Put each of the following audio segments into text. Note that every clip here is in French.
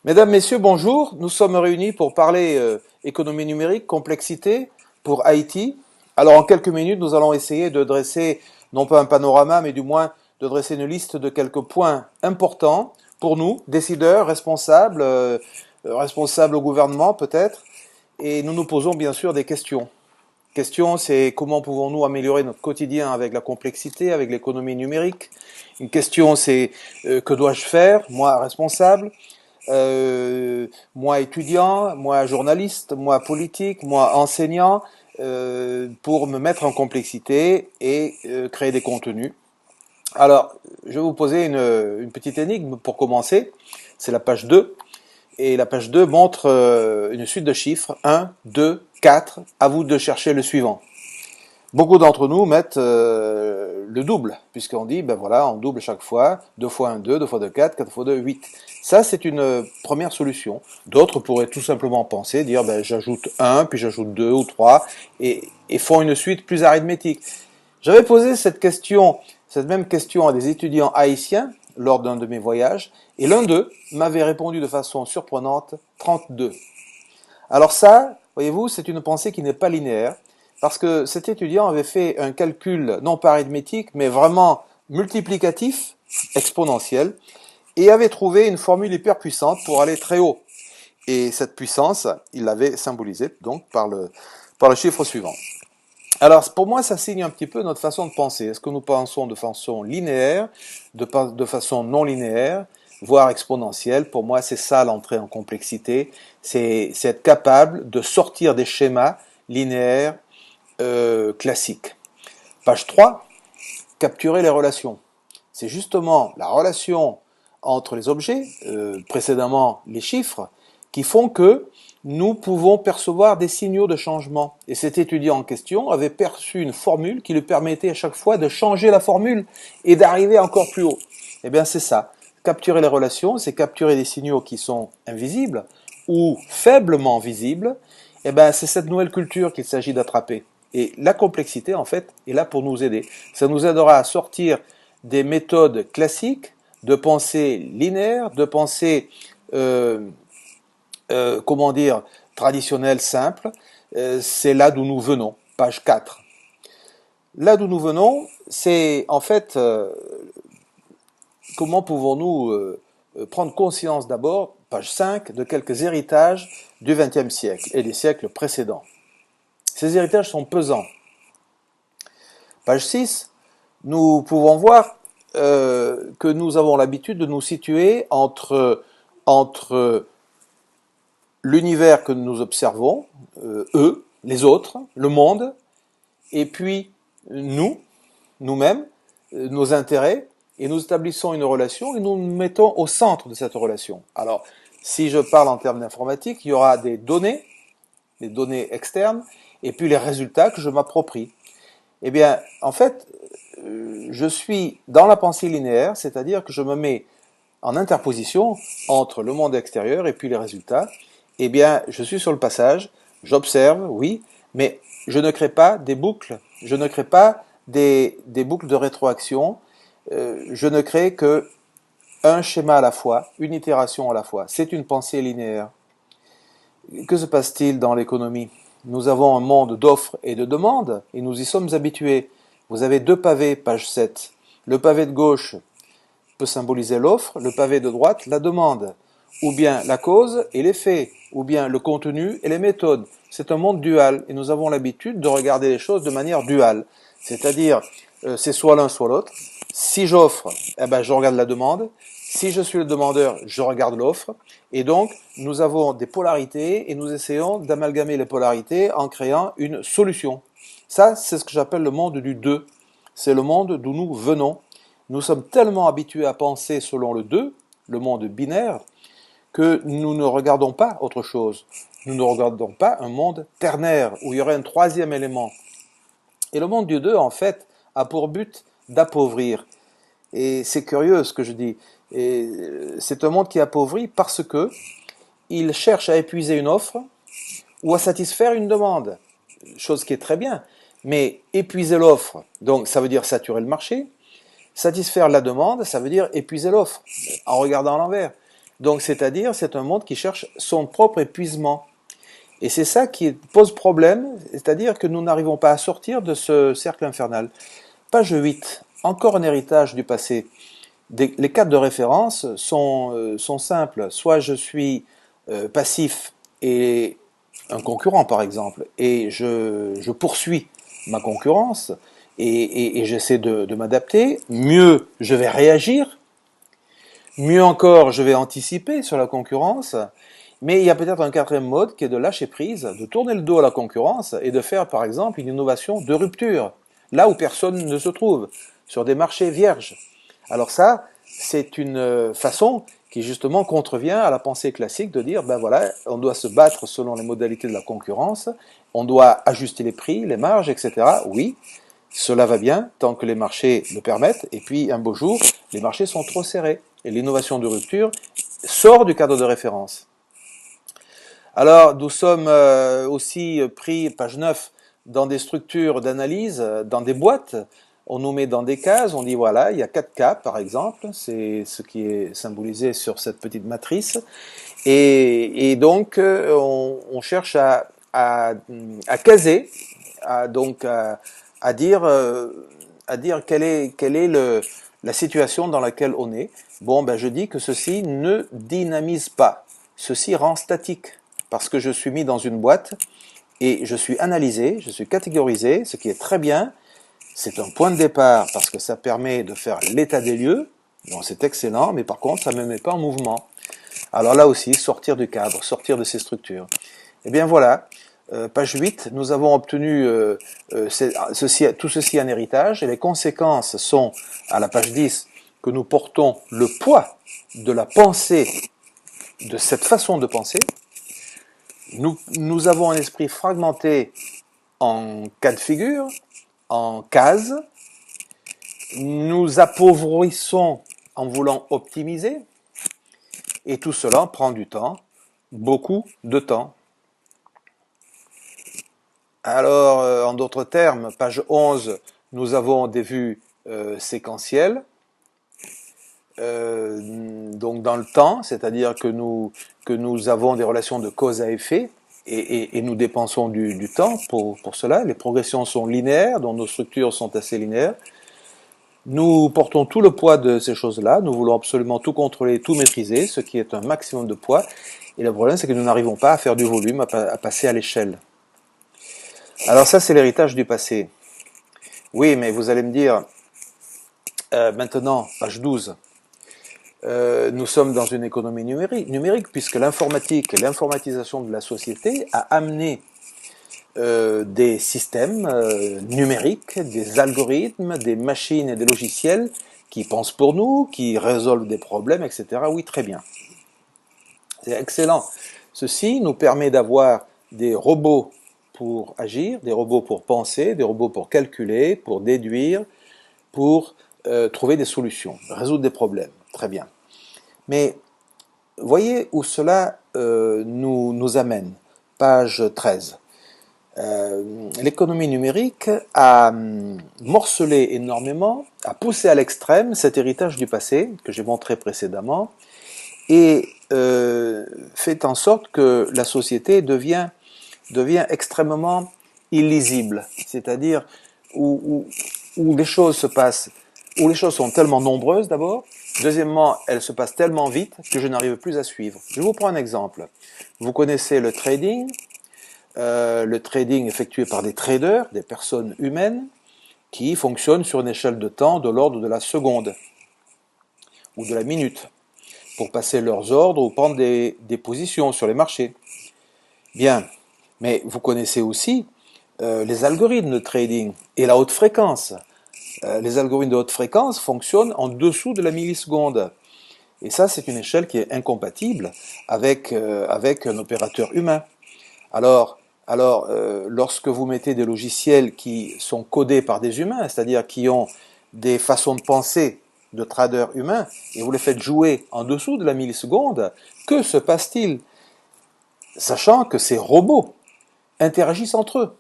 Mesdames, Messieurs, bonjour. Nous sommes réunis pour parler économie numérique, complexité pour Haïti. Alors en quelques minutes, nous allons essayer de dresser, non pas un panorama, mais du moins de dresser une liste de quelques points importants pour nous, décideurs, responsables au gouvernement peut-être. Et nous nous posons bien sûr des questions. Question, c'est comment pouvons-nous améliorer notre quotidien avec la complexité, avec l'économie numérique. Une question, c'est que dois-je faire, moi responsable, moi étudiant, moi journaliste, moi politique, moi enseignant, pour me mettre en complexité et créer des contenus. Alors, je vais vous poser une petite énigme pour commencer. C'est la page 2. Et la page 2 montre une suite de chiffres. 1, 2, 4. À vous de chercher le suivant. Beaucoup d'entre nous mettent le double, puisqu'on dit, ben voilà, on double chaque fois, 2 fois 1, 2, 2 fois 2, 4, 4 fois 2, 8. Ça, c'est une première solution. D'autres pourraient tout simplement penser, dire, ben j'ajoute 1, puis j'ajoute 2 ou 3, et font une suite plus arithmétique. J'avais posé cette même question à des étudiants haïtiens lors d'un de mes voyages, et l'un d'eux m'avait répondu de façon surprenante, 32. Alors ça, voyez-vous, c'est une pensée qui n'est pas linéaire, parce que cet étudiant avait fait un calcul non pas arithmétique, mais vraiment multiplicatif, exponentiel, et avait trouvé une formule hyper puissante pour aller très haut. Et cette puissance, il l'avait symbolisée donc par le chiffre suivant. Alors pour moi, ça signe un petit peu notre façon de penser. Est-ce que nous pensons de façon linéaire, de façon non linéaire, voire exponentielle? Pour moi, c'est ça l'entrée en complexité. C'est être capable de sortir des schémas linéaires classiques. Page 3, capturer les relations. C'est justement la relation entre les objets, précédemment les chiffres, qui font que nous pouvons percevoir des signaux de changement. Et cet étudiant en question avait perçu une formule qui lui permettait à chaque fois de changer la formule et d'arriver encore plus haut. Eh bien, c'est ça. Capturer les relations, c'est capturer des signaux qui sont invisibles ou faiblement visibles. Eh bien, c'est cette nouvelle culture qu'il s'agit d'attraper. Et la complexité, en fait, est là pour nous aider. Ça nous aidera à sortir des méthodes classiques de pensée linéaire, de pensée comment dire, traditionnelle, simple. C'est là d'où nous venons, page 4. Là d'où nous venons, c'est en fait comment pouvons-nous prendre conscience d'abord, page 5, de quelques héritages du XXe siècle et des siècles précédents. Ces héritages sont pesants. Page 6, nous pouvons voir que nous avons l'habitude de nous situer entre l'univers que nous observons, eux, les autres, le monde, et puis nous-mêmes, nos intérêts, et nous établissons une relation et nous nous mettons au centre de cette relation. Alors, si je parle en termes d'informatique, il y aura des données externes, et puis les résultats que je m'approprie. Eh bien, en fait, je suis dans la pensée linéaire, c'est-à-dire que je me mets en interposition entre le monde extérieur et puis les résultats. Eh bien, je suis sur le passage, j'observe, oui, mais je ne crée pas des boucles, je ne crée pas des boucles de rétroaction, je ne crée que un schéma à la fois, une itération à la fois. C'est une pensée linéaire. Que se passe-t-il dans l'économie? Nous avons un monde d'offres et de demandes, et nous y sommes habitués. Vous avez deux pavés, page 7. Le pavé de gauche peut symboliser l'offre, le pavé de droite, la demande, ou bien la cause et l'effet, ou bien le contenu et les méthodes. C'est un monde dual, et nous avons l'habitude de regarder les choses de manière duale. C'est-à-dire, c'est soit l'un, soit l'autre. Si j'offre, eh ben, je regarde la demande. Si je suis le demandeur, je regarde l'offre. Et donc, nous avons des polarités et nous essayons d'amalgamer les polarités en créant une solution. Ça, c'est ce que j'appelle le monde du deux. C'est le monde d'où nous venons. Nous sommes tellement habitués à penser selon le deux, le monde binaire, que nous ne regardons pas autre chose. Nous ne regardons pas un monde ternaire où il y aurait un troisième élément. Et le monde du deux, en fait, a pour but d'appauvrir. Et c'est curieux ce que je dis. Et c'est un monde qui appauvrit parce que il cherche à épuiser une offre ou à satisfaire une demande. Chose qui est très bien. Mais épuiser l'offre, donc ça veut dire saturer le marché. Satisfaire la demande, ça veut dire épuiser l'offre, en regardant à l'envers. Donc, c'est-à-dire, c'est un monde qui cherche son propre épuisement. Et c'est ça qui pose problème, c'est-à-dire que nous n'arrivons pas à sortir de ce cercle infernal. Page 8, encore un héritage du passé. Les cadres de référence sont simples. Soit je suis passif et un concurrent, par exemple, et je poursuis ma concurrence et j'essaie de m'adapter. Mieux, je vais réagir. Mieux encore, je vais anticiper sur la concurrence. Mais il y a peut-être un quatrième mode qui est de lâcher prise, de tourner le dos à la concurrence et de faire, par exemple, une innovation de rupture, là où personne ne se trouve, sur des marchés vierges. Alors ça, c'est une façon qui justement contrevient à la pensée classique de dire, ben voilà, on doit se battre selon les modalités de la concurrence, on doit ajuster les prix, les marges, etc. Oui, cela va bien tant que les marchés le permettent, et puis un beau jour, les marchés sont trop serrés, et l'innovation de rupture sort du cadre de référence. Alors, nous sommes aussi pris, page 9, dans des structures d'analyse, dans des boîtes. On nous met dans des cases, on dit voilà, il y a 4 cas par exemple, c'est ce qui est symbolisé sur cette petite matrice. Et donc, on cherche à caser, à dire, quelle est la situation dans laquelle on est. Bon, ben je dis que ceci ne dynamise pas, ceci rend statique, parce que je suis mis dans une boîte et je suis analysé, je suis catégorisé, ce qui est très bien. C'est un point de départ parce que ça permet de faire l'état des lieux, donc c'est excellent, mais par contre ça ne me met pas en mouvement. Alors là aussi, sortir du cadre, sortir de ces structures. Eh bien voilà, page 8, nous avons obtenu tout ceci en héritage, et les conséquences sont, à la page 10, que nous portons le poids de la pensée, de cette façon de penser. Nous avons un esprit fragmenté en cas de figure, en cases. Nous appauvrissons en voulant optimiser. Et tout cela prend du temps, beaucoup de temps. Alors, en d'autres termes, page 11, nous avons des vues séquentielles, donc dans le temps, c'est-à-dire que nous avons des relations de cause à effet, et nous dépensons du temps pour cela. Les progressions sont linéaires, donc nos structures sont assez linéaires. Nous portons tout le poids de ces choses-là, nous voulons absolument tout contrôler, tout maîtriser, ce qui est un maximum de poids. Et le problème, c'est que nous n'arrivons pas à faire du volume, à passer à l'échelle. Alors ça, c'est l'héritage du passé. Oui, mais vous allez me dire, maintenant, page 12, nous sommes dans une économie numérique puisque l'informatique et l'informatisation de la société a amené des systèmes numériques, des algorithmes, des machines et des logiciels qui pensent pour nous, qui résolvent des problèmes, etc. Oui, très bien. C'est excellent. Ceci nous permet d'avoir des robots pour agir, des robots pour penser, des robots pour calculer, pour déduire, pour trouver des solutions, résoudre des problèmes. Très bien. Mais voyez où cela nous amène. Page 13. L'économie numérique a morcelé énormément, a poussé à l'extrême cet héritage du passé que j'ai montré précédemment et fait en sorte que la société devient extrêmement illisible, c'est-à-dire où les choses se passent, où les choses sont tellement nombreuses d'abord, deuxièmement, elles se passent tellement vite que je n'arrive plus à suivre. Je vous prends un exemple. Vous connaissez le trading effectué par des traders, des personnes humaines, qui fonctionnent sur une échelle de temps de l'ordre de la seconde ou de la minute, pour passer leurs ordres ou prendre des positions sur les marchés. Bien, mais vous connaissez aussi les algorithmes de trading et la haute fréquence. Les algorithmes de haute fréquence fonctionnent en dessous de la milliseconde. Et ça, c'est une échelle qui est incompatible avec un opérateur humain. Alors, lorsque vous mettez des logiciels qui sont codés par des humains, c'est-à-dire qui ont des façons de penser de traders humains, et vous les faites jouer en dessous de la milliseconde, que se passe-t-il? Sachant que ces robots interagissent entre eux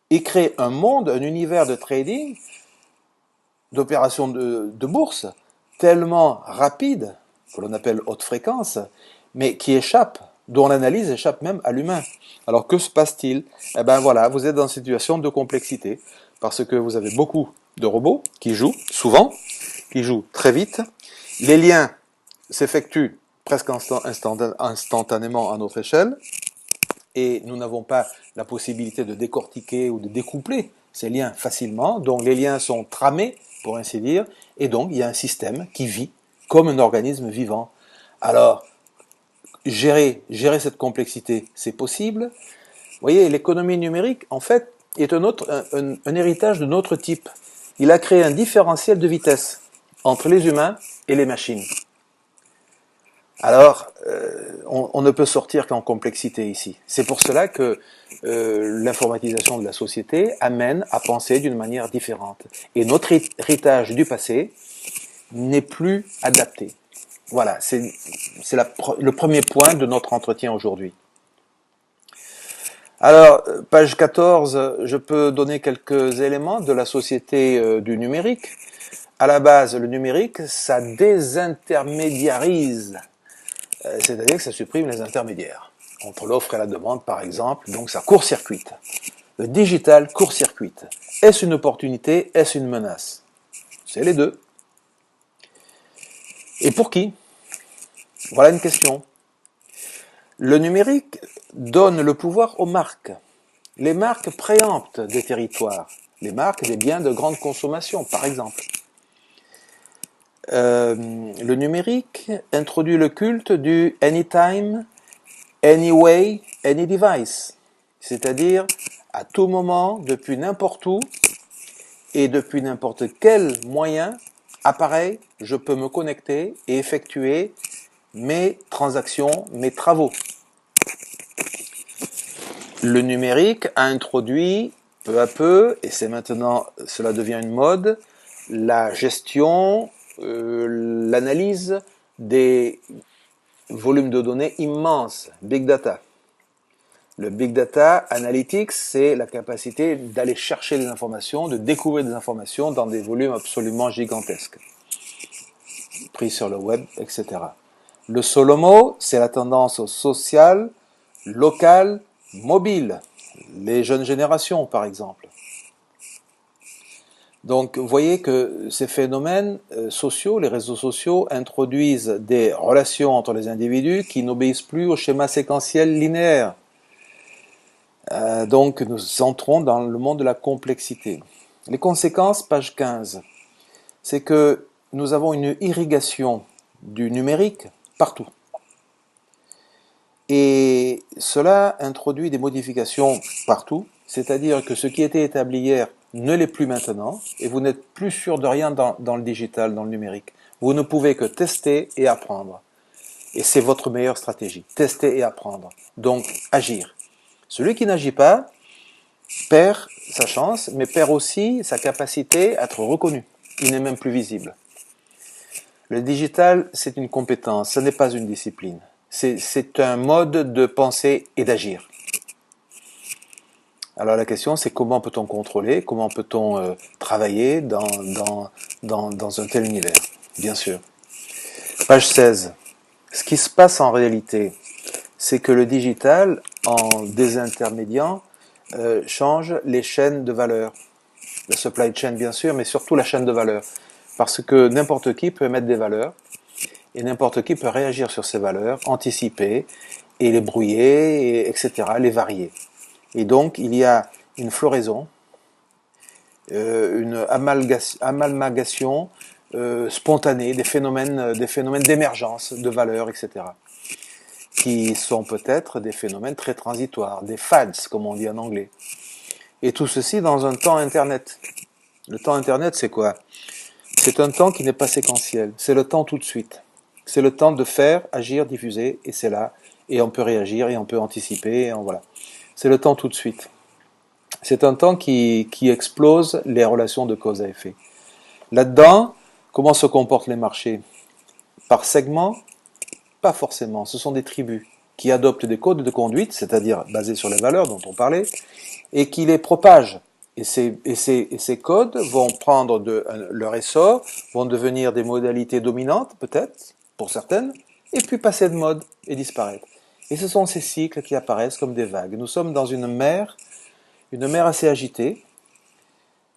et créent un monde, un univers de trading, d'opérations de bourse, tellement rapide, que l'on appelle haute fréquence, mais qui échappent, dont l'analyse échappe même à l'humain. Alors que se passe-t-il? Eh bien voilà, vous êtes dans une situation de complexité, parce que vous avez beaucoup de robots qui jouent, souvent, qui jouent très vite. Les liens s'effectuent presque instantanément à notre échelle, et nous n'avons pas la possibilité de décortiquer ou de découpler ces liens facilement, donc les liens sont tramés, pour ainsi dire, et donc il y a un système qui vit comme un organisme vivant. Alors, gérer cette complexité, c'est possible. Vous voyez, l'économie numérique, en fait, est un héritage de notre type. Il a créé un différentiel de vitesse entre les humains et les machines. Alors, on ne peut sortir qu'en complexité ici. C'est pour cela que l'informatisation de la société amène à penser d'une manière différente. Et notre héritage du passé n'est plus adapté. Voilà, c'est le premier point de notre entretien aujourd'hui. Alors, page 14, je peux donner quelques éléments de la société du numérique. À la base, le numérique, ça désintermédiarise, c'est-à-dire que ça supprime les intermédiaires entre l'offre et la demande, par exemple, donc ça court-circuite. Le digital court-circuite. Est-ce une opportunité? Est-ce une menace? C'est les deux. Et pour qui? Voilà une question. Le numérique donne le pouvoir aux marques. Les marques préemptent des territoires. Les marques des biens de grande consommation, par exemple. Le numérique introduit le culte du anytime, anyway, any device. C'est-à-dire à tout moment, depuis n'importe où et depuis n'importe quel moyen, appareil, je peux me connecter et effectuer mes transactions, mes travaux. Le numérique a introduit peu à peu, et c'est maintenant, cela devient une mode, la gestion, l'analyse des volumes de données immenses, big data. Le big data analytics, c'est la capacité d'aller chercher des informations, de découvrir des informations dans des volumes absolument gigantesques, pris sur le web, etc. Le solo mot, c'est la tendance au social, local, mobile. Les jeunes générations, par exemple. Donc, vous voyez que ces phénomènes sociaux, les réseaux sociaux, introduisent des relations entre les individus qui n'obéissent plus au schéma séquentiel linéaire. Donc, nous entrons dans le monde de la complexité. Les conséquences, page 15, c'est que nous avons une irrigation du numérique partout. Et cela introduit des modifications partout, c'est-à-dire que ce qui était établi hier ne l'est plus maintenant, et vous n'êtes plus sûr de rien dans le digital, dans le numérique. Vous ne pouvez que tester et apprendre. Et c'est votre meilleure stratégie, tester et apprendre. Donc, agir. Celui qui n'agit pas perd sa chance, mais perd aussi sa capacité à être reconnu. Il n'est même plus visible. Le digital, c'est une compétence, ce n'est pas une discipline. C'est un mode de penser et d'agir. Alors la question, c'est comment peut-on contrôler, comment peut-on travailler dans un tel univers, bien sûr. Page 16. Ce qui se passe en réalité, c'est que le digital, en désintermédiant, change les chaînes de valeur. La supply chain, bien sûr, mais surtout la chaîne de valeur. Parce que n'importe qui peut mettre des valeurs, et n'importe qui peut réagir sur ces valeurs, anticiper, et les brouiller, etc., les varier. Et donc, il y a une floraison, une amalgamation spontanée des phénomènes d'émergence de valeurs, etc., qui sont peut-être des phénomènes très transitoires, des fads, comme on dit en anglais. Et tout ceci dans un temps Internet. Le temps Internet, c'est quoi? C'est un temps qui n'est pas séquentiel, c'est le temps tout de suite. C'est le temps de faire, agir, diffuser, et c'est là, et on peut réagir, et on peut anticiper, et voilà. C'est le temps tout de suite. C'est un temps qui explose les relations de cause à effet. Là-dedans, comment se comportent les marchés? Par segment? Pas forcément. Ce sont des tribus qui adoptent des codes de conduite, c'est-à-dire basés sur les valeurs dont on parlait, et qui les propagent. Et ces codes vont prendre leur essor, vont devenir des modalités dominantes, peut-être, pour certaines, et puis passer de mode et disparaître. Et ce sont ces cycles qui apparaissent comme des vagues. Nous sommes dans une mer assez agitée,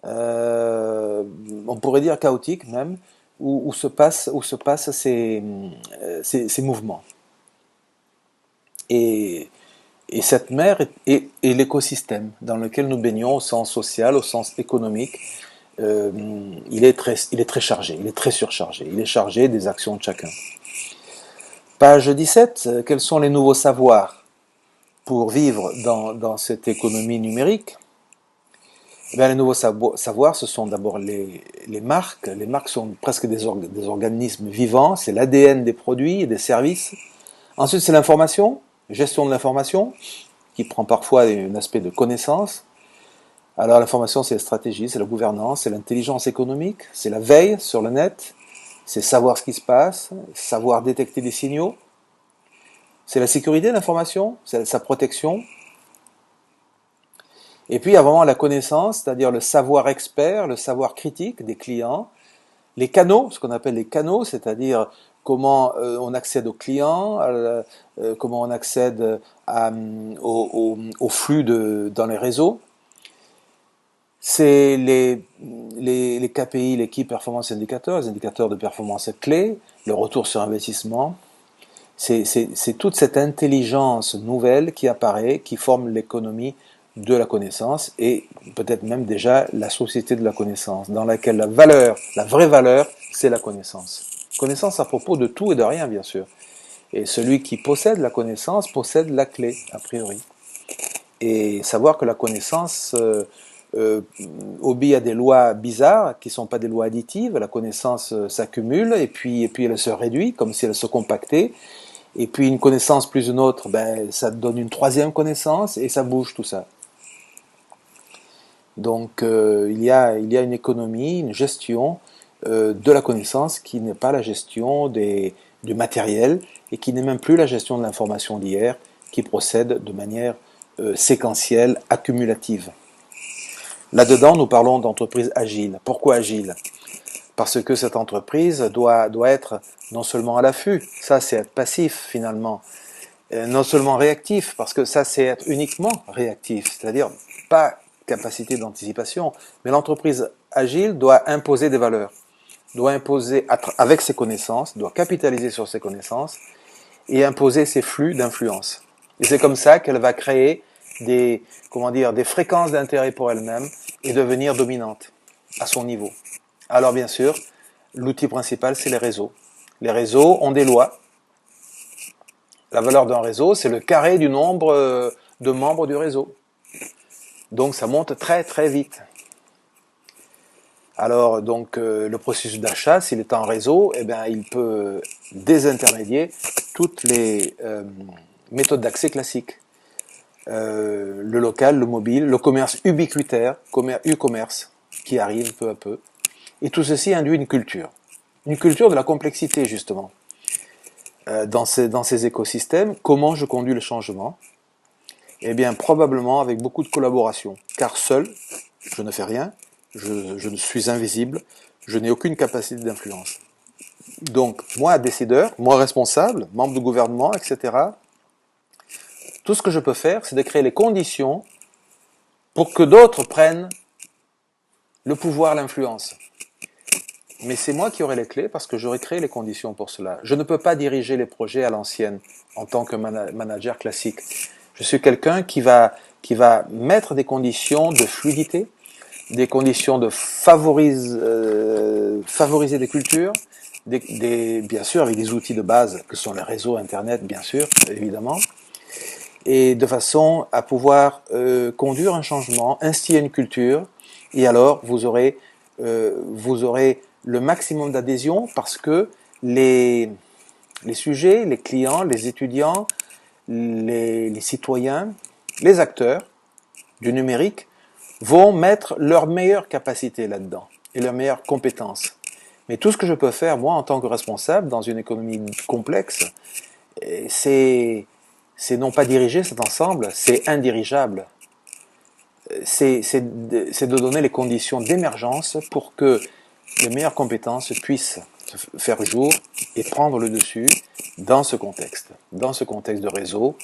on pourrait dire chaotique même, où se passent ces mouvements. Et, et cette mer est l'écosystème dans lequel nous baignons au sens social, au sens économique. Il est très chargé, il est très surchargé, il est chargé des actions de chacun. Page 17, quels sont les nouveaux savoirs pour vivre dans cette économie numérique? Eh bien, les nouveaux savoirs, ce sont d'abord les marques. Les marques sont presque des organismes vivants, c'est l'ADN des produits et des services. Ensuite, c'est l'information, gestion de l'information, qui prend parfois un aspect de connaissance. Alors l'information, c'est la stratégie, c'est la gouvernance, c'est l'intelligence économique, c'est la veille sur le net, c'est savoir ce qui se passe, savoir détecter des signaux. C'est la sécurité de l'information, c'est sa protection. Et puis il y a vraiment la connaissance, c'est-à-dire le savoir expert, le savoir critique des clients, les canaux, ce qu'on appelle les canaux, c'est-à-dire comment on accède aux clients, comment on accède au flux dans les réseaux. C'est les KPI, les Key Performance Indicators, les indicateurs de performance clés, le retour sur investissement. C'est toute cette intelligence nouvelle qui apparaît, qui forme l'économie de la connaissance et peut-être même déjà la société de la connaissance, dans laquelle la vraie valeur, c'est la connaissance. Connaissance à propos de tout et de rien, bien sûr. Et celui qui possède la connaissance possède la clé, a priori. Et savoir que la connaissance obéit à des lois bizarres, qui ne sont pas des lois additives, la connaissance s'accumule et puis elle se réduit, comme si elle se compactait. Et puis une connaissance plus une autre, ben, ça donne une troisième connaissance et ça bouge tout ça. Donc il y a une économie, une gestion de la connaissance qui n'est pas la gestion du matériel et qui n'est même plus la gestion de l'information d'hier, qui procède de manière séquentielle, accumulative. Là-dedans, nous parlons d'entreprise agile. Pourquoi agile? Parce que cette entreprise doit être non seulement à l'affût, ça c'est être passif finalement, non seulement réactif, parce que ça c'est être uniquement réactif, c'est-à-dire pas capacité d'anticipation, mais l'entreprise agile doit imposer des valeurs, doit imposer avec ses connaissances, doit capitaliser sur ses connaissances et imposer ses flux d'influence. Et c'est comme ça qu'elle va créer des fréquences d'intérêt pour elle-même et devenir dominante à son niveau. Alors bien sûr, l'outil principal c'est les réseaux. Les réseaux ont des lois. La valeur d'un réseau, c'est le carré du nombre de membres du réseau. Donc ça monte très très vite. Alors donc le processus d'achat, s'il est en réseau, eh bien, il peut désintermédier toutes les méthodes d'accès classiques. Le local, le mobile, le commerce ubiquitaire, e-commerce, qui arrive peu à peu. Et tout ceci induit une culture de la complexité justement. Dans ces écosystèmes, comment je conduis le changement? Eh bien, probablement avec beaucoup de collaboration, car seul, je ne fais rien, je suis invisible, je n'ai aucune capacité d'influence. Donc, moi, décideur, moi, responsable, membre du gouvernement, etc., tout ce que je peux faire, c'est de créer les conditions pour que d'autres prennent le pouvoir, l'influence. Mais c'est moi qui aurai les clés parce que j'aurai créé les conditions pour cela. Je ne peux pas diriger les projets à l'ancienne en tant que manager classique. Je suis quelqu'un qui va mettre des conditions de fluidité, des conditions de favoriser des cultures, bien sûr avec des outils de base que sont les réseaux internet, bien sûr, évidemment, et de façon à pouvoir conduire un changement, instiller une culture, et alors vous aurez le maximum d'adhésion parce que les sujets, les clients, les étudiants, les citoyens, les acteurs du numérique vont mettre leur meilleure capacité là-dedans et leurs meilleures compétences. Mais tout ce que je peux faire, moi, en tant que responsable, dans une économie complexe, c'est non pas diriger cet ensemble, c'est indirigeable. C'est de donner les conditions d'émergence pour que les meilleures compétences puissent faire jour et prendre le dessus dans ce contexte de réseau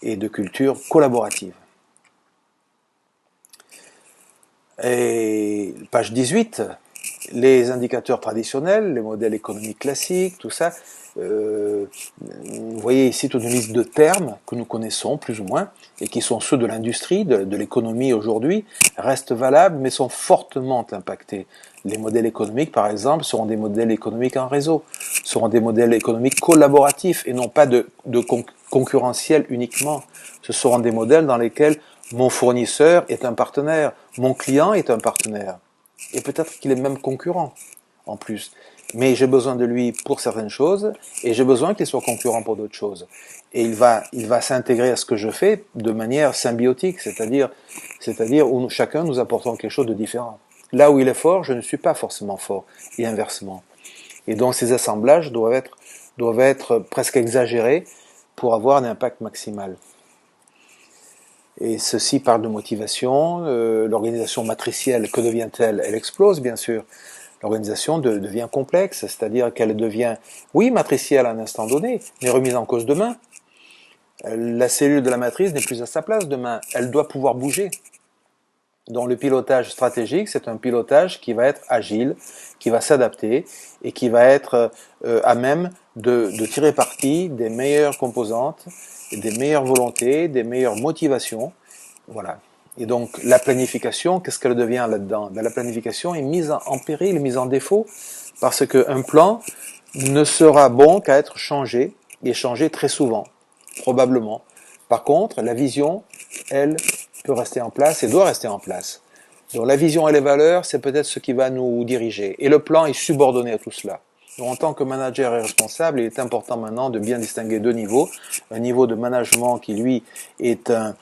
et de culture collaborative. Et page 18, les indicateurs traditionnels, les modèles économiques classiques, tout ça. Vous voyez ici toute une liste de termes que nous connaissons plus ou moins et qui sont ceux de l'industrie, de l'économie aujourd'hui, restent valables mais sont fortement impactés. Les modèles économiques, par exemple, seront des modèles économiques en réseau, seront des modèles économiques collaboratifs et non pas de concurrentiels uniquement. Ce seront des modèles dans lesquels mon fournisseur est un partenaire, mon client est un partenaire, et peut-être qu'il est même concurrent en plus. Mais j'ai besoin de lui pour certaines choses, et j'ai besoin qu'il soit concurrent pour d'autres choses. Et il va s'intégrer à ce que je fais de manière symbiotique, c'est-à-dire où chacun nous apportons quelque chose de différent. Là où il est fort, je ne suis pas forcément fort, et inversement. Et donc ces assemblages doivent être presque exagérés pour avoir un impact maximal. Et ceci parle de motivation, l'organisation matricielle, que devient-elle? Elle explose, bien sûr. L'organisation devient complexe, c'est-à-dire qu'elle devient, oui, matricielle à un instant donné, mais remise en cause demain. La cellule de la matrice n'est plus à sa place demain, elle doit pouvoir bouger. Donc le pilotage stratégique, c'est un pilotage qui va être agile, qui va s'adapter et qui va être à même de tirer parti des meilleures composantes, des meilleures volontés, des meilleures motivations. Voilà. Et donc la planification, qu'est-ce qu'elle devient là-dedans? La planification est mise en péril, mise en défaut, parce qu'un plan ne sera bon qu'à être changé, et changé très souvent, probablement. Par contre, la vision, elle, peut rester en place et doit rester en place. Donc la vision et les valeurs, c'est peut-être ce qui va nous diriger. Et le plan est subordonné à tout cela. Donc, en tant que manager et responsable, il est important maintenant de bien distinguer deux niveaux. Un niveau de management qui, lui, est un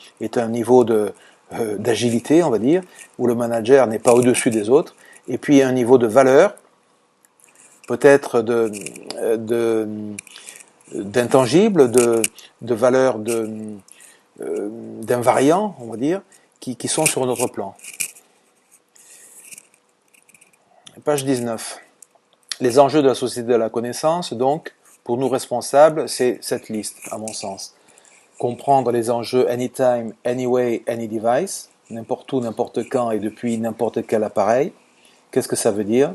niveau d'agilité, on va dire, où le manager n'est pas au-dessus des autres. Et puis un niveau de valeur, peut-être d'intangible, de valeur d'invariants, on va dire, qui sont sur notre plan. Page 19. Les enjeux de la société de la connaissance, donc, pour nous responsables, c'est cette liste, à mon sens. Comprendre les enjeux anytime, anyway, any device, n'importe où, n'importe quand et depuis n'importe quel appareil. Qu'est-ce que ça veut dire?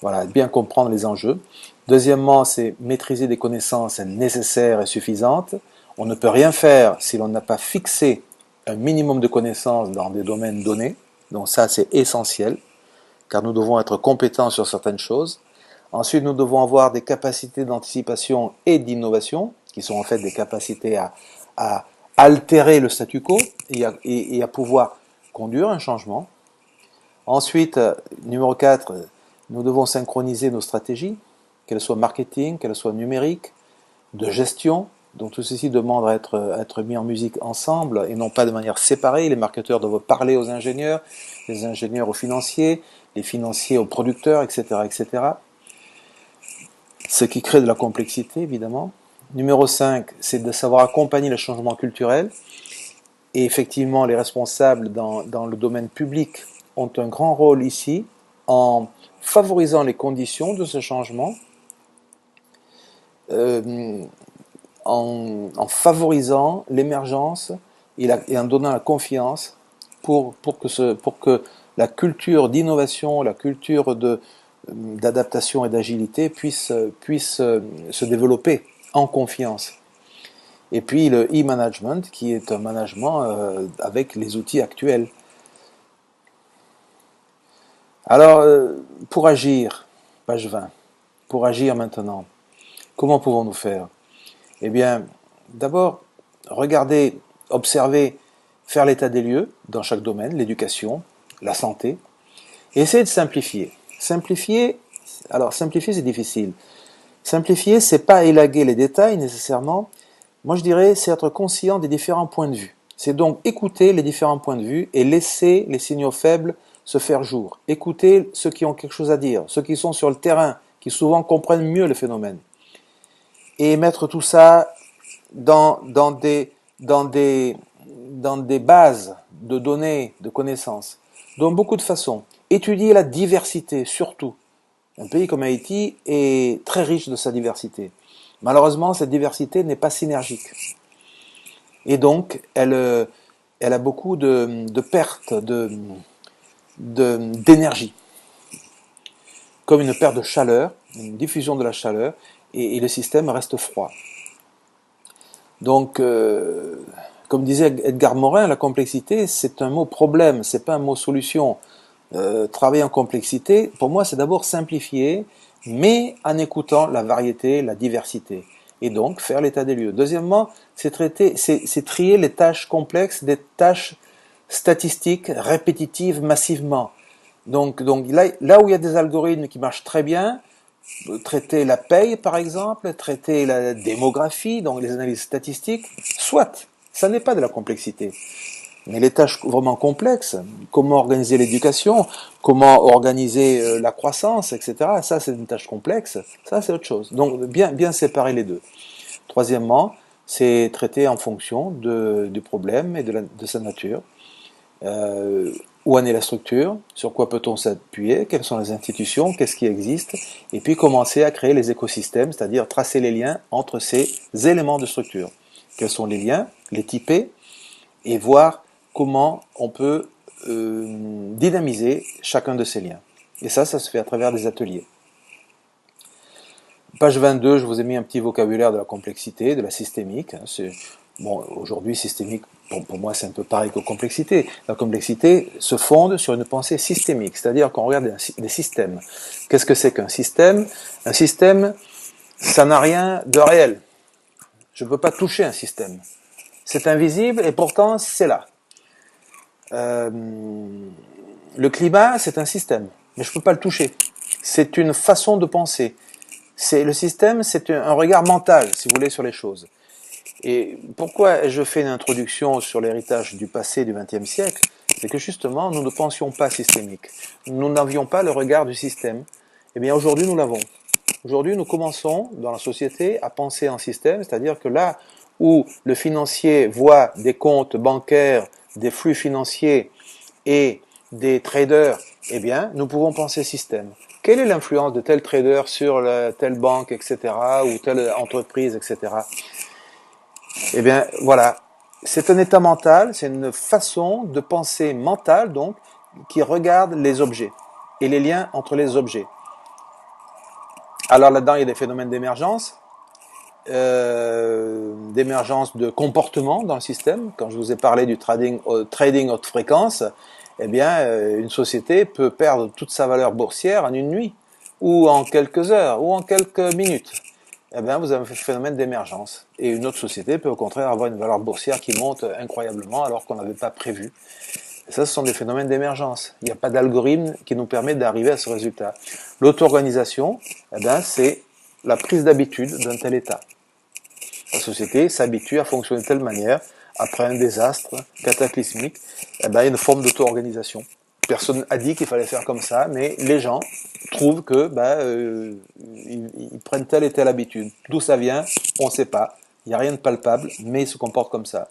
Voilà, bien comprendre les enjeux. Deuxièmement, c'est maîtriser des connaissances nécessaires et suffisantes. On ne peut rien faire si l'on n'a pas fixé un minimum de connaissances dans des domaines donnés. Donc ça, c'est essentiel, car nous devons être compétents sur certaines choses. Ensuite, nous devons avoir des capacités d'anticipation et d'innovation, qui sont en fait des capacités à altérer le statu quo et à pouvoir conduire un changement. Ensuite, numéro 4, nous devons synchroniser nos stratégies, qu'elles soient marketing, qu'elles soient numériques, de gestion. Donc tout ceci demande à être mis en musique ensemble et non pas de manière séparée. Les marketeurs doivent parler aux ingénieurs, les ingénieurs aux financiers, les financiers aux producteurs, etc., etc. Ce qui crée de la complexité, évidemment. Numéro 5, c'est de savoir accompagner le changement culturel. Et effectivement, les responsables dans le domaine public ont un grand rôle ici en favorisant les conditions de ce changement, en favorisant l'émergence et en donnant la confiance pour que la culture d'innovation, la culture d'adaptation et d'agilité puisse se développer en confiance. Et puis le e-management, qui est un management avec les outils actuels. Alors, pour agir, page 20, pour agir maintenant, comment pouvons-nous faire? Eh bien, d'abord, regarder, observer, faire l'état des lieux dans chaque domaine, l'éducation, la santé, et essayer de simplifier. Simplifier, c'est difficile. Simplifier, c'est pas élaguer les détails nécessairement. Moi, je dirais, c'est être conscient des différents points de vue. C'est donc écouter les différents points de vue et laisser les signaux faibles se faire jour. Écouter ceux qui ont quelque chose à dire, ceux qui sont sur le terrain, qui souvent comprennent mieux le phénomène. Et mettre tout ça dans des bases de données, de connaissances. Donc beaucoup de façons. Étudier la diversité, surtout. Un pays comme Haïti est très riche de sa diversité. Malheureusement, cette diversité n'est pas synergique. Et donc, elle a beaucoup de pertes d'énergie, comme une perte de chaleur, une diffusion de la chaleur, et le système reste froid. Donc, comme disait Edgar Morin, la complexité, c'est un mot problème, c'est pas un mot solution. Travailler en complexité, pour moi, c'est d'abord simplifier, mais en écoutant la variété, la diversité. Et donc, faire l'état des lieux. Deuxièmement, c'est trier les tâches complexes des tâches statistiques, répétitives, massivement. Donc là où il y a des algorithmes qui marchent très bien, traiter la paye, par exemple, traiter la démographie, donc les analyses statistiques, soit, ça n'est pas de la complexité. Mais les tâches vraiment complexes, comment organiser l'éducation, comment organiser la croissance, etc., ça c'est une tâche complexe, ça c'est autre chose. Donc bien séparer les deux. Troisièmement, c'est traiter en fonction du problème et de sa nature. Où en est la structure, sur quoi peut-on s'appuyer, quelles sont les institutions, qu'est-ce qui existe, et puis commencer à créer les écosystèmes, c'est-à-dire tracer les liens entre ces éléments de structure. Quels sont les liens, les typer, et voir comment on peut dynamiser chacun de ces liens. Et ça se fait à travers des ateliers. Page 22, je vous ai mis un petit vocabulaire de la complexité, de la systémique. Bon, aujourd'hui, systémique, pour moi, c'est un peu pareil que complexité. La complexité se fonde sur une pensée systémique, c'est-à-dire qu'on regarde des systèmes. Qu'est-ce que c'est qu'un système? Un système, ça n'a rien de réel. Je ne peux pas toucher un système. C'est invisible et pourtant, c'est là. Le climat, c'est un système, mais je ne peux pas le toucher. C'est une façon de penser. Le système, c'est un regard mental, si vous voulez, sur les choses. Et pourquoi je fais une introduction sur l'héritage du passé du XXe siècle? C'est que justement, nous ne pensions pas systémique. Nous n'avions pas le regard du système. Eh bien, aujourd'hui, nous l'avons. Aujourd'hui, nous commençons, dans la société, à penser en système, c'est-à-dire que là où le financier voit des comptes bancaires, des flux financiers et des traders, eh bien, nous pouvons penser système. Quelle est l'influence de tel trader sur telle banque, etc., ou telle entreprise, etc. Eh bien, voilà. C'est un état mental, c'est une façon de penser mentale, donc, qui regarde les objets et les liens entre les objets. Alors là-dedans, il y a des phénomènes d'émergence de comportement dans le système. Quand je vous ai parlé du trading haute fréquence, eh bien, une société peut perdre toute sa valeur boursière en une nuit, ou en quelques heures, ou en quelques minutes. Eh bien, vous avez un phénomène d'émergence. Et une autre société peut au contraire avoir une valeur boursière qui monte incroyablement alors qu'on n'avait pas prévu. Et ça, ce sont des phénomènes d'émergence. Il n'y a pas d'algorithme qui nous permet d'arriver à ce résultat. L'auto-organisation, eh bien, c'est la prise d'habitude d'un tel état. La société s'habitue à fonctionner de telle manière, après un désastre cataclysmique, eh bien, il y a une forme d'auto-organisation. Personne n'a dit qu'il fallait faire comme ça, mais les gens trouvent que ils prennent telle et telle habitude. D'où ça vient, on ne sait pas. Il n'y a rien de palpable, mais ils se comportent comme ça.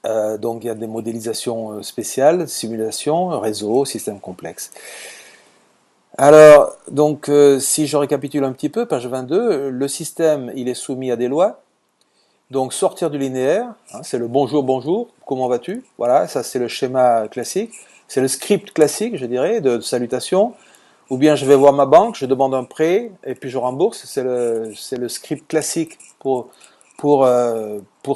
Donc il y a des modélisations spéciales, simulations, réseaux, systèmes complexes. Alors, donc, si je récapitule un petit peu, page 22, le système, il est soumis à des lois. Donc, sortir du linéaire, hein, c'est le bonjour, bonjour, comment vas-tu? Voilà, ça c'est le schéma classique. C'est le script classique, je dirais, de salutation. Ou bien je vais voir ma banque, je demande un prêt et puis je rembourse. C'est le script classique pour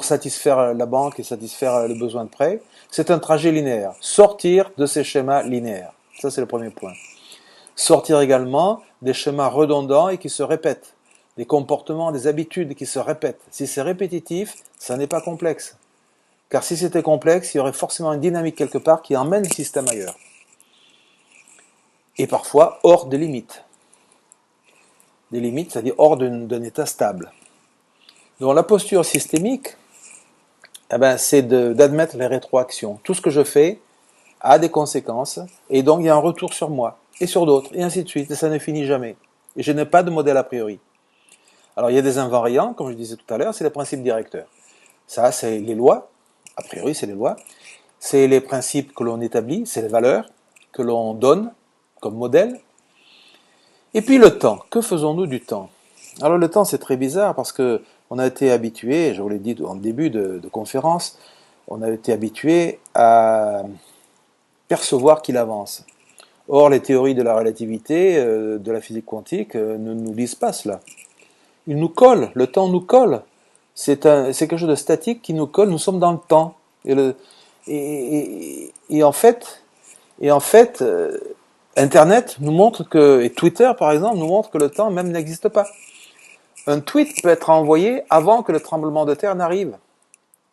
satisfaire la banque et satisfaire le besoin de prêt. C'est un trajet linéaire. Sortir de ces schémas linéaires. Ça, c'est le premier point. Sortir également des schémas redondants et qui se répètent. Des comportements, des habitudes qui se répètent. Si c'est répétitif, ça n'est pas complexe. Car si c'était complexe, il y aurait forcément une dynamique quelque part qui emmène le système ailleurs. Et parfois hors des limites. Des limites, c'est-à-dire hors d'un état stable. Donc la posture systémique, eh ben, c'est d'admettre les rétroactions. Tout ce que je fais a des conséquences, et donc il y a un retour sur moi, et sur d'autres, et ainsi de suite, et ça ne finit jamais. Et je n'ai pas de modèle a priori. Alors il y a des invariants, comme je disais tout à l'heure, c'est les principes directeurs. Ça, c'est les lois, a priori c'est les lois, c'est les principes que l'on établit, c'est les valeurs que l'on donne, comme modèle. Et puis le temps. Que faisons-nous du temps? Alors le temps, c'est très bizarre parce que on a été habitué, je vous l'ai dit en début de conférence, on a été habitué à percevoir qu'il avance. Or, les théories de la relativité, de la physique quantique, ne nous disent pas cela. Ils nous collent, le temps nous colle. C'est quelque chose de statique qui nous colle, nous sommes dans le temps. Et en fait, Internet nous montre que, et Twitter par exemple, nous montre que le temps même n'existe pas. Un tweet peut être envoyé avant que le tremblement de terre n'arrive.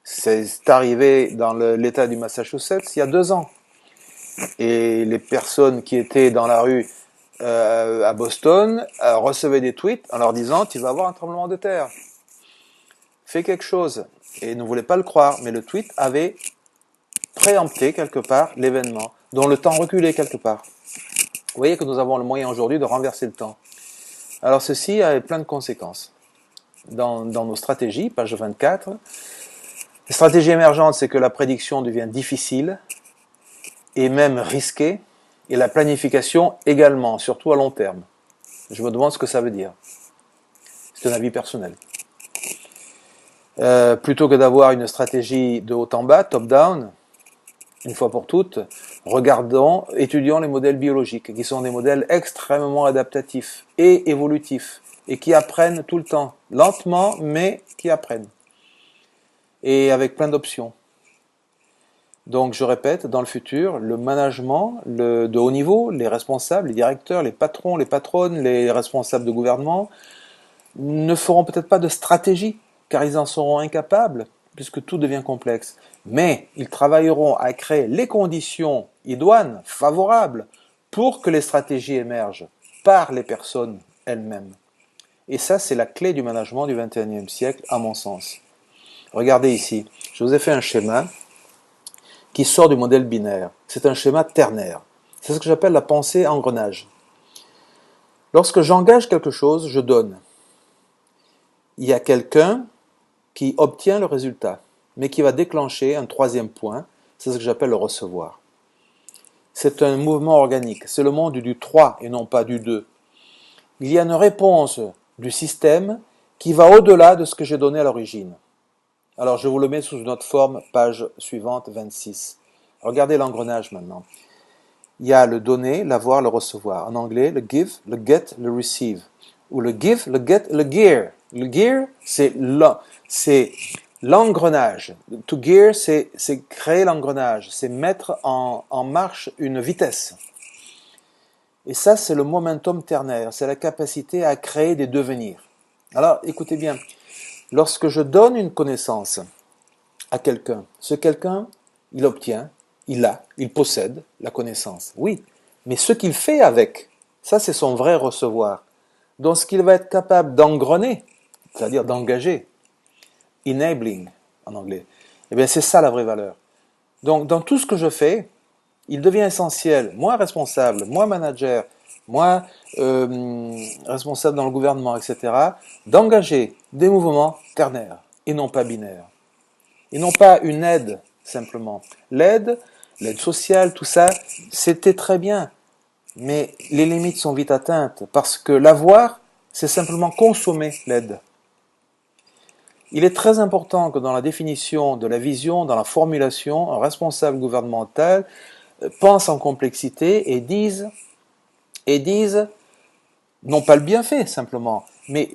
C'est arrivé dans l'État du Massachusetts il y a 2 ans. Et les personnes qui étaient dans la rue à Boston recevaient des tweets en leur disant « Tu vas avoir un tremblement de terre. Fais quelque chose. » Et ils ne voulaient pas le croire, mais le tweet avait préempté quelque part l'événement, dont le temps reculait quelque part. Vous voyez que nous avons le moyen aujourd'hui de renverser le temps. Alors ceci a plein de conséquences. Dans nos stratégies, page 24, les stratégies émergentes, c'est que la prédiction devient difficile et même risquée, et la planification également, surtout à long terme. Je me demande ce que ça veut dire. C'est un avis personnel. Plutôt que d'avoir une stratégie de haut en bas, top-down, une fois pour toutes, étudions les modèles biologiques, qui sont des modèles extrêmement adaptatifs et évolutifs, et qui apprennent tout le temps, lentement, mais qui apprennent. Et avec plein d'options. Donc je répète, dans le futur, le management de haut niveau, les responsables, les directeurs, les patrons, les patronnes, les responsables de gouvernement, ne feront peut-être pas de stratégie, car ils en seront incapables, puisque tout devient complexe. Mais ils travailleront à créer les conditions idoines, favorables, pour que les stratégies émergent par les personnes elles-mêmes. Et ça, c'est la clé du management du XXIe siècle, à mon sens. Regardez ici, je vous ai fait un schéma qui sort du modèle binaire. C'est un schéma ternaire. C'est ce que j'appelle la pensée engrenage. Lorsque j'engage quelque chose, je donne. Il y a quelqu'un qui obtient le résultat, mais qui va déclencher un troisième point, c'est ce que j'appelle le recevoir. C'est un mouvement organique, c'est le monde du 3 et non pas du 2. Il y a une réponse du système qui va au-delà de ce que j'ai donné à l'origine. Alors je vous le mets sous une autre forme, page suivante, 26. Regardez l'engrenage maintenant. Il y a le donner, l'avoir, le recevoir. En anglais, le give, le get, le receive. Ou le give, le get, le gear. Le gear, c'est l'engrenage. To gear, c'est créer l'engrenage, c'est mettre en marche une vitesse. Et ça, c'est le momentum ternaire, c'est la capacité à créer des devenirs. Alors, écoutez bien, lorsque je donne une connaissance à quelqu'un, ce quelqu'un, il obtient, il possède la connaissance. Oui, mais ce qu'il fait avec, ça c'est son vrai recevoir. Donc ce qu'il va être capable d'engrener, c'est-à-dire d'engager, enabling en anglais, eh bien c'est ça la vraie valeur. Donc dans tout ce que je fais, il devient essentiel, moi responsable, moi manager, moi responsable dans le gouvernement, etc., d'engager des mouvements ternaires et non pas binaires. Et non pas une aide simplement. L'aide sociale, tout ça, c'était très bien. Mais les limites sont vite atteintes parce que l'avoir, c'est simplement consommer l'aide. Il est très important que dans la définition de la vision, dans la formulation, un responsable gouvernemental pense en complexité et dise non pas le bienfait simplement, mais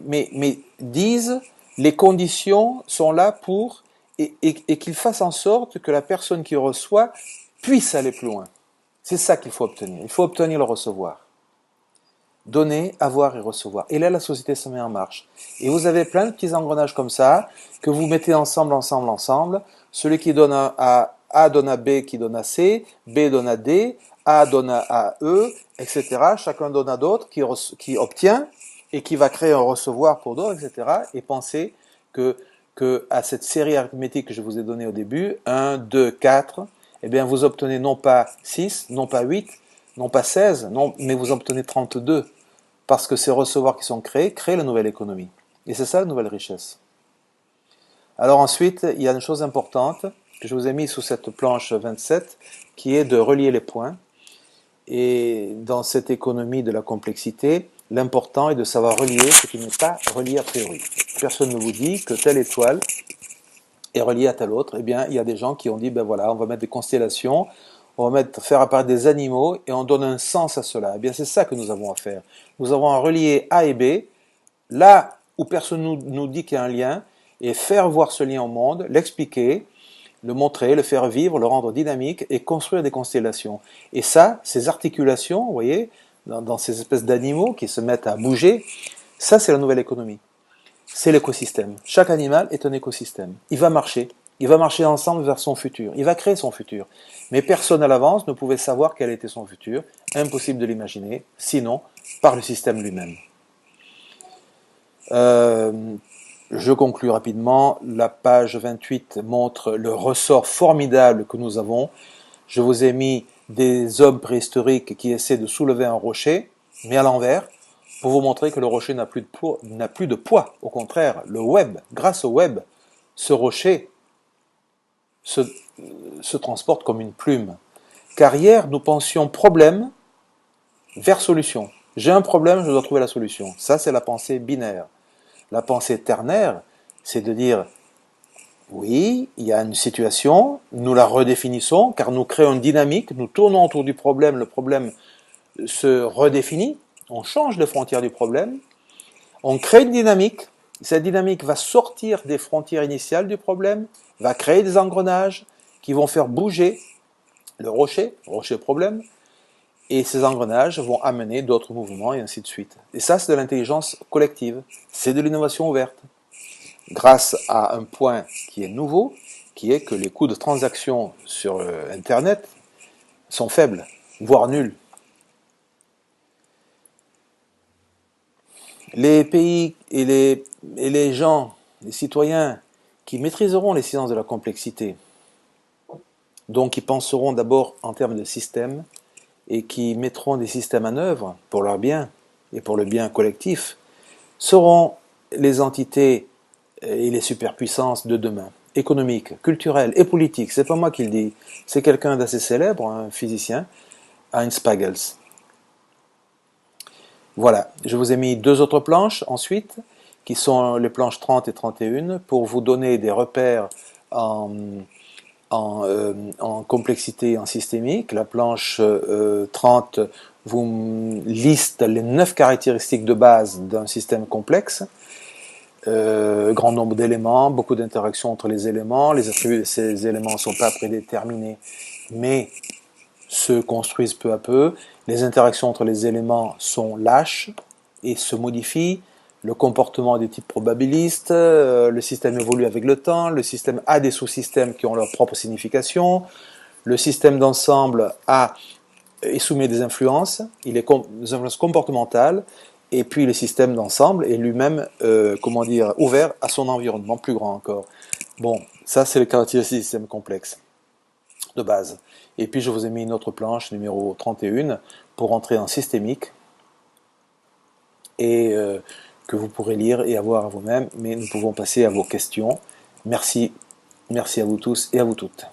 disent les conditions sont là pour et qu'il fasse en sorte que la personne qui reçoit puisse aller plus loin. C'est ça qu'il faut obtenir. Il faut obtenir le recevoir. Donner, avoir et recevoir. Et là, la société se met en marche. Et vous avez plein de petits engrenages comme ça, que vous mettez ensemble. Celui qui donne à A donne à B qui donne à C, B donne à D, A donne à E, etc. Chacun donne à d'autres qui obtient et qui va créer un recevoir pour d'autres, etc. Et pensez que à cette série arithmétique que je vous ai donnée au début, 1, 2, 4, eh bien vous obtenez non pas 6, non pas 8, non pas 16, mais vous obtenez 32. Parce que ces recevoirs qui sont créés la nouvelle économie. Et c'est ça la nouvelle richesse. Alors ensuite, il y a une chose importante que je vous ai mis sous cette planche 27, qui est de relier les points. Et dans cette économie de la complexité, l'important est de savoir relier ce qui n'est pas relié a priori. Personne ne vous dit que telle étoile est reliée à telle autre. Eh bien, il y a des gens qui ont dit, ben voilà, on va mettre des constellations, on va faire apparaître des animaux et on donne un sens à cela. Eh bien, c'est ça que nous avons à faire. Nous avons à relier A et B, là où personne nous dit qu'il y a un lien, et faire voir ce lien au monde, l'expliquer, le montrer, le faire vivre, le rendre dynamique et construire des constellations. Et ça, ces articulations, vous voyez, dans ces espèces d'animaux qui se mettent à bouger, ça c'est la nouvelle économie. C'est l'écosystème. Chaque animal est un écosystème. Il va marcher ensemble vers son futur. Il va créer son futur. Mais personne à l'avance ne pouvait savoir quel était son futur. Impossible de l'imaginer, sinon par le système lui-même. Je conclus rapidement. La page 28 montre le ressort formidable que nous avons. Je vous ai mis des hommes préhistoriques qui essaient de soulever un rocher, mais à l'envers, pour vous montrer que le rocher n'a plus de poids. Au contraire, le web, grâce au web, ce rocher se transporte comme une plume. Car hier, nous pensions problème vers solution. J'ai un problème, je dois trouver la solution. Ça, c'est la pensée binaire. La pensée ternaire, c'est de dire, oui, il y a une situation, nous la redéfinissons, car nous créons une dynamique, nous tournons autour du problème, le problème se redéfinit, on change les frontières du problème, on crée une dynamique, cette dynamique va sortir des frontières initiales du problème, va créer des engrenages qui vont faire bouger le rocher problème, et ces engrenages vont amener d'autres mouvements et ainsi de suite. Et ça, c'est de l'intelligence collective, c'est de l'innovation ouverte. Grâce à un point qui est nouveau, qui est que les coûts de transaction sur Internet sont faibles, voire nuls. Les pays et les gens, les citoyens qui maîtriseront les sciences de la complexité, donc qui penseront d'abord en termes de système et qui mettront des systèmes en œuvre pour leur bien et pour le bien collectif, seront les entités et les superpuissances de demain, économiques, culturelles et politiques. C'est pas moi qui le dis, c'est quelqu'un d'assez célèbre, un physicien, Heinz Pagels. Voilà, je vous ai mis deux autres planches ensuite, qui sont les planches 30 et 31, pour vous donner des repères en complexité, en systémique. La planche 30 vous liste les 9 caractéristiques de base d'un système complexe. Grand nombre d'éléments, beaucoup d'interactions entre les éléments. Les attributs de ces éléments ne sont pas prédéterminés, mais se construisent peu à peu. Les interactions entre les éléments sont lâches et se modifient. Le comportement des types probabilistes, le système évolue avec le temps, le système a des sous-systèmes qui ont leur propre signification, le système d'ensemble est soumis à des influences, il est des influences comportementales, et puis le système d'ensemble est lui-même, ouvert à son environnement, plus grand encore. Bon, ça c'est le caractéristique du système complexe, de base. Et puis je vous ai mis une autre planche, numéro 31, pour entrer en systémique, et que vous pourrez lire et avoir à vous-même, mais nous pouvons passer à vos questions. Merci à vous tous et à vous toutes.